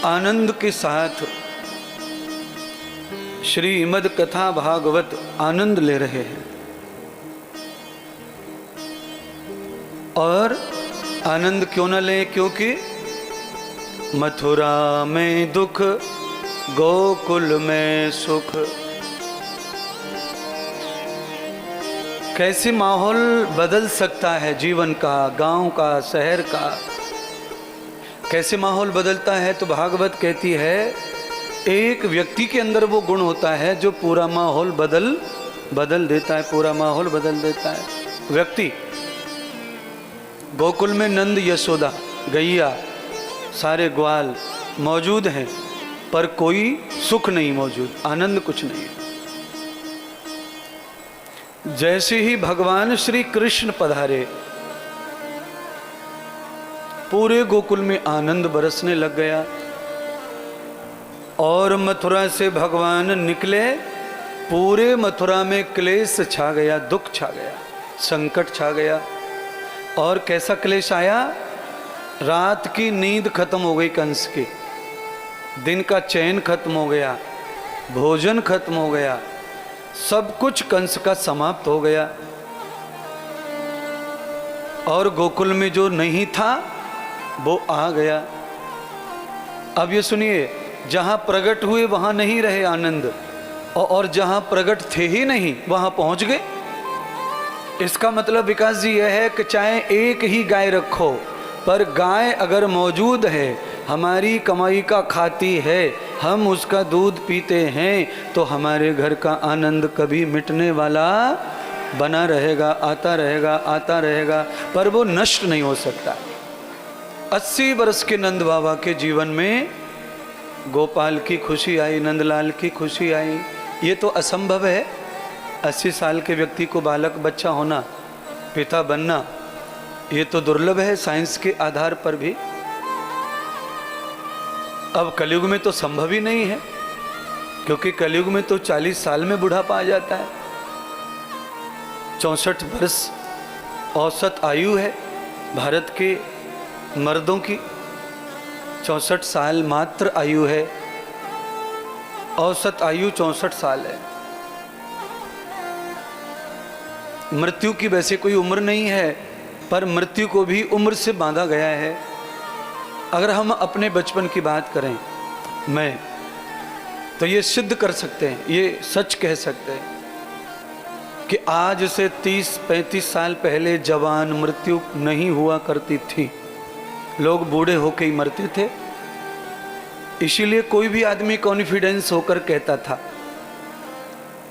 आनंद के साथ श्रीमद् कथा भागवत आनंद ले रहे हैं। और आनंद क्यों न लें, क्योंकि मथुरा में दुख गोकुल में सुख। कैसे माहौल बदल सकता है जीवन का, गांव का, शहर का, कैसे माहौल बदलता है। तो भागवत कहती है एक व्यक्ति के अंदर वो गुण होता है जो पूरा माहौल बदल देता है, पूरा माहौल बदल देता है। व्यक्ति, गोकुल में नंद यशोदा गैया सारे ग्वाल मौजूद हैं, पर कोई सुख नहीं मौजूद, आनंद कुछ नहीं है। जैसे ही भगवान श्री कृष्ण पधारे, पूरे गोकुल में आनंद बरसने लग गया। और मथुरा से भगवान निकले, पूरे मथुरा में क्लेश छा गया, दुख छा गया, संकट छा गया। और कैसा क्लेश आया, रात की नींद खत्म हो गई कंस की, दिन का चैन खत्म हो गया, भोजन खत्म हो गया, सब कुछ कंस का समाप्त हो गया। और गोकुल में जो नहीं था वो आ गया। अब ये सुनिए, जहां प्रकट हुए वहां नहीं रहे आनंद, और जहां प्रकट थे ही नहीं वहां पहुंच गए। इसका मतलब विकास जी यह है कि चाहे एक ही गाय रखो, पर गाय अगर मौजूद है, हमारी कमाई का खाती है, हम उसका दूध पीते हैं, तो हमारे घर का आनंद कभी मिटने वाला बना रहेगा, आता रहेगा, आता रहेगा, पर वो नष्ट नहीं हो सकता। 80 वर्ष के नंद बाबा के जीवन में गोपाल की खुशी आई, नंदलाल की खुशी आई। ये तो असंभव है, 80 साल के व्यक्ति को बालक बच्चा होना, पिता बनना, ये तो दुर्लभ है साइंस के आधार पर भी। अब कलयुग में तो संभव ही नहीं है, क्योंकि कलयुग में तो 40 साल में बुढ़ापा आ जाता है। 64 वर्ष औसत आयु है भारत के मर्दों की, 64 साल मात्र आयु है, औसत आयु 64 साल है। मृत्यु की वैसे कोई उम्र नहीं है, पर मृत्यु को भी उम्र से बांधा गया है। अगर हम अपने बचपन की बात करें मैं, तो ये सिद्ध कर सकते हैं, ये सच कह सकते हैं कि आज से 30-35 साल पहले जवान मृत्यु नहीं हुआ करती थी, लोग बूढ़े होकर ही मरते थे। इसीलिए कोई भी आदमी कॉन्फिडेंस होकर कहता था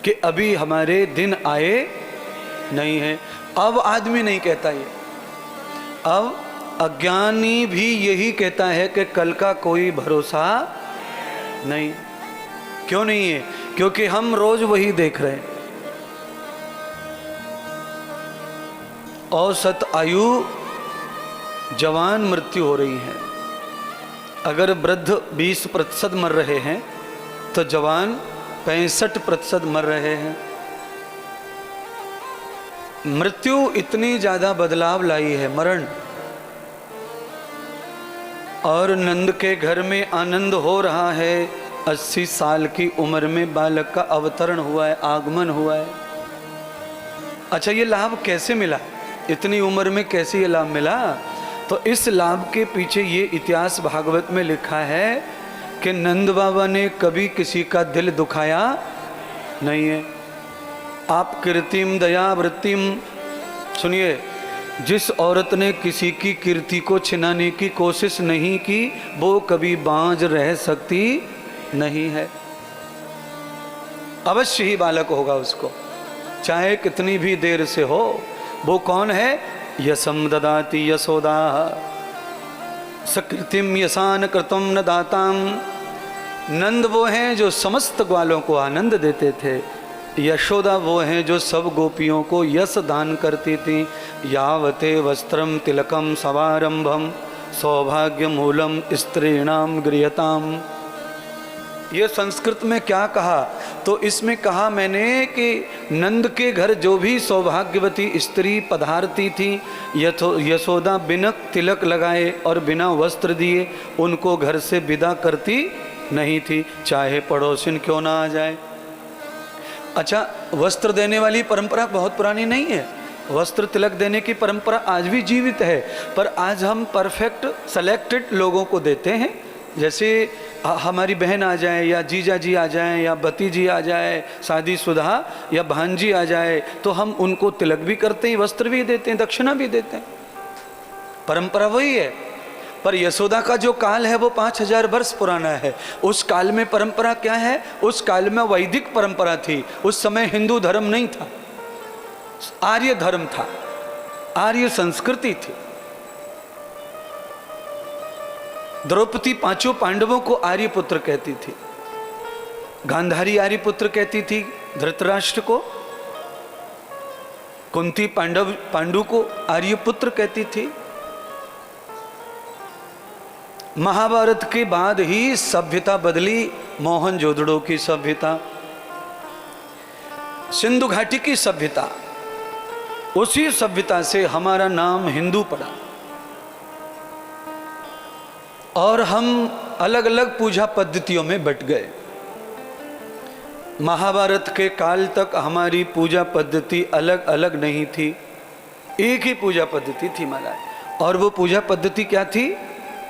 कि अभी हमारे दिन आए नहीं है। अब आदमी नहीं कहता ये, अब अज्ञानी भी यही कहता है कि कल का कोई भरोसा नहीं। क्यों नहीं है? क्योंकि हम रोज वही देख रहे हैं। औसत आयु जवान मृत्यु हो रही है। अगर वृद्ध 20% मर रहे हैं तो जवान 65% मर रहे हैं। मृत्यु इतनी ज्यादा बदलाव लाई है, मरण। और नंद के घर में आनंद हो रहा है। 80 साल की उम्र में बालक का अवतरण हुआ है, आगमन हुआ है। अच्छा, ये लाभ कैसे मिला? इतनी उम्र में कैसे ये लाभ मिला? तो इस लाभ के पीछे ये इतिहास भागवत में लिखा है कि नंद बाबा ने कभी किसी का दिल दुखाया नहीं है। आप कीर्तिम दया वृत्तिम सुनिए, जिस औरत ने किसी की कीर्ति को छिनाने की कोशिश नहीं की, वो कभी बांझ रह सकती नहीं है। अवश्य ही बालक होगा उसको, चाहे कितनी भी देर से हो। वो कौन है? यशम ददाति यशोदा सकृतिम यसान कृतम न दाताम। नंद वो हैं जो समस्त ग्वालों को आनंद देते थे। यशोदा वो हैं जो सब गोपियों को यश दान करती थी। यावते वस्त्रम तिलकम सवारंभम सौभाग्य मूलम स्त्रीणाम गृहताम। ये संस्कृत में क्या कहा, तो इसमें कहा मैंने कि नंद के घर जो भी सौभाग्यवती स्त्री पधारती थी, यशोदा बिना तिलक लगाए और बिना वस्त्र दिए उनको घर से विदा करती नहीं थी, चाहे पड़ोसिन क्यों ना आ जाए। अच्छा, वस्त्र देने वाली परंपरा बहुत पुरानी नहीं है, वस्त्र तिलक देने की परंपरा आज भी जीवित है, पर आज हम परफेक्ट सेलेक्टेड लोगों को देते हैं। जैसे हमारी बहन आ जाए या जीजा जी आ जाए या भतीजी आ जाए शादीशुदा, या भांजी आ जाए, तो हम उनको तिलक भी करते हैं, वस्त्र भी देते हैं, दक्षिणा भी देते हैं, परंपरा वही है। पर यशोदा का जो काल है वो 5000 वर्ष पुराना है। उस काल में परंपरा क्या है, उस काल में वैदिक परंपरा थी, उस समय हिंदू धर्म नहीं था, आर्य धर्म था, आर्य संस्कृति थी। द्रौपदी पांचों पांडवों को आर्य पुत्र कहती थी, गांधारी आर्य पुत्र कहती थी धृतराष्ट्र को, कुंती पांडु को आर्य पुत्र कहती थी। महाभारत के बाद ही सभ्यता बदली, मोहनजोदड़ो की सभ्यता, सिंधु घाटी की सभ्यता, उसी सभ्यता से हमारा नाम हिंदू पड़ा और हम अलग अलग पूजा पद्धतियों में बट गए। महाभारत के काल तक हमारी पूजा पद्धति अलग अलग नहीं थी, एक ही पूजा पद्धति थी महाराज। और वो पूजा पद्धति क्या थी,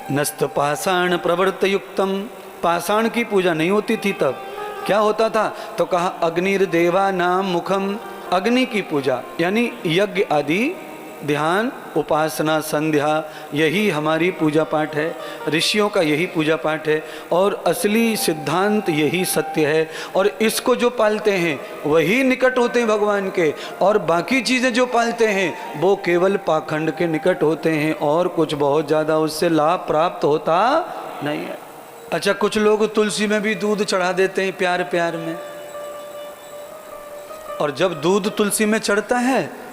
नस्त पाषाण प्रवर्त युक्तम, पाषाण की पूजा नहीं होती थी। तब क्या होता था, तो कहा अग्निर्देवा नाम मुखम, अग्नि की पूजा यानी यज्ञ आदि, ध्यान, उपासना, संध्या, यही हमारी पूजा पाठ है, ऋषियों का यही पूजा पाठ है और असली सिद्धांत यही सत्य है। और इसको जो पालते हैं वही निकट होते हैं भगवान के, और बाकी चीज़ें जो पालते हैं वो केवल पाखंड के निकट होते हैं और कुछ बहुत ज़्यादा उससे लाभ प्राप्त होता नहीं है। अच्छा, कुछ लोग तुलसी में भी दूध चढ़ा देते हैं प्यार प्यार में, और जब दूध तुलसी में चढ़ता है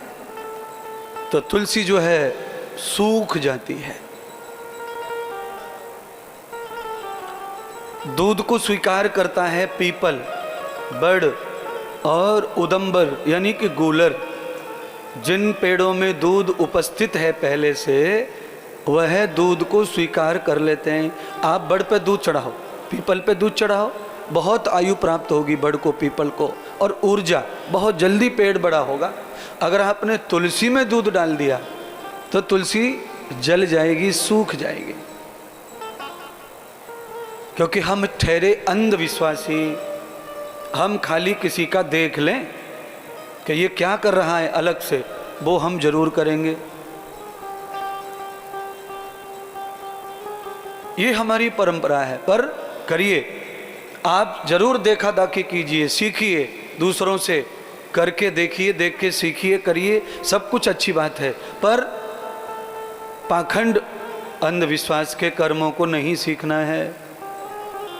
तो तुलसी जो है सूख जाती है। दूध को स्वीकार करता है पीपल, बड़ और उदंबर यानी कि गूलर। जिन पेड़ों में दूध उपस्थित है पहले से, वह दूध को स्वीकार कर लेते हैं। आप बड़ पे दूध चढ़ाओ, पीपल पे दूध चढ़ाओ, बहुत आयु प्राप्त होगी बड़ को, पीपल को, और ऊर्जा, बहुत जल्दी पेड़ बड़ा होगा। अगर आपने तुलसी में दूध डाल दिया तो तुलसी जल जाएगी, सूख जाएगी। क्योंकि हम ठहरे अंधविश्वासी, हम खाली किसी का देख लें कि ये क्या कर रहा है अलग से, वो हम जरूर करेंगे। ये हमारी परंपरा है, पर करिए, आप जरूर देखा दाखी कीजिए, सीखिए, दूसरों से करके देखिए, देख के सीखिए, करिए, सब कुछ अच्छी बात है, पर पाखंड अंधविश्वास के कर्मों को नहीं सीखना है।